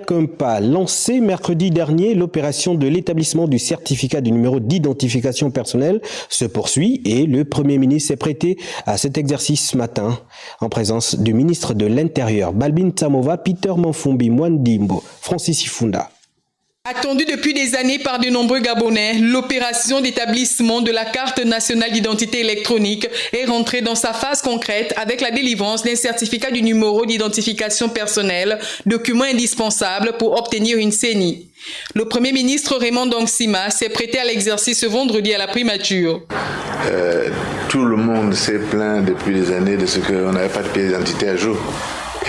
qu'un pas. Lancé mercredi dernier, l'opération de l'établissement du certificat du numéro d'identification personnelle se poursuit et le Premier ministre s'est prêté à cet exercice ce matin en présence du ministre de l'Intérieur, Balbin Samova, Peter Manfumbi Mwandimbo, Francis Ifunda. Attendue depuis des années par de nombreux Gabonais, l'opération d'établissement de la carte nationale d'identité électronique est rentrée dans sa phase concrète avec la délivrance d'un certificat du numéro d'identification personnelle, document indispensable pour obtenir une CENI. Le Premier ministre Raymond Dongsima s'est prêté à l'exercice ce vendredi à la primature. Tout le monde s'est plaint depuis des années de ce qu'on n'avait pas de pièce d'identité à jour.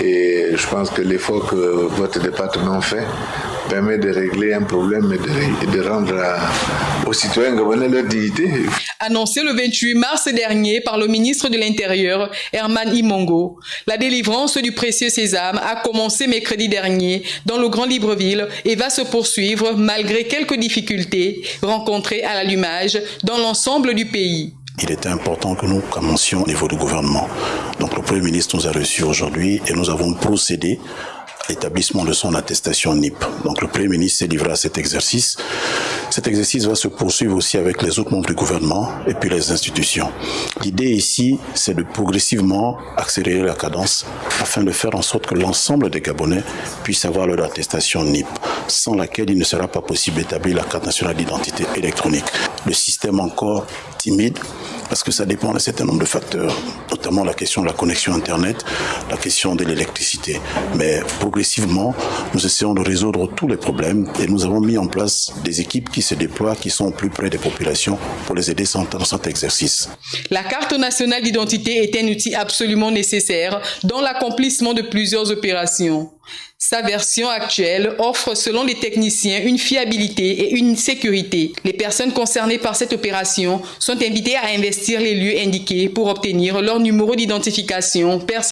Et je pense que l'effort que votre département fait permet de régler un problème et de rendre aux citoyens gabonais leur dignité. Annoncé le 28 mars dernier par le ministre de l'Intérieur, Herman Imongo, la délivrance du précieux sésame a commencé mercredi dernier dans le Grand Libreville et va se poursuivre malgré quelques difficultés rencontrées à l'allumage dans l'ensemble du pays. Il était important que nous commencions au niveau du gouvernement. Donc le Premier ministre nous a reçus aujourd'hui et nous avons procédé à l'établissement de son attestation NIP. Donc le Premier ministre s'est livré à cet exercice. Cet exercice va se poursuivre aussi avec les autres membres du gouvernement et puis les institutions. L'idée ici, c'est de progressivement accélérer la cadence afin de faire en sorte que l'ensemble des Gabonais puissent avoir leur attestation NIP, sans laquelle il ne sera pas possible d'établir la carte nationale d'identité électronique. Le système encore timide, parce que ça dépend d'un certain nombre de facteurs, notamment la question de la connexion Internet, la question de l'électricité. Mais progressivement, nous essayons de résoudre tous les problèmes et nous avons mis en place des équipes qui se déploient, qui sont plus près des populations pour les aider dans cet exercice. La carte nationale d'identité est un outil absolument nécessaire dans l'accomplissement de plusieurs opérations. Sa version actuelle offre, selon les techniciens, une fiabilité et une sécurité. Les personnes concernées par cette opération sont invitées à investir les lieux indiqués pour obtenir leur numéro d'identification personnelle.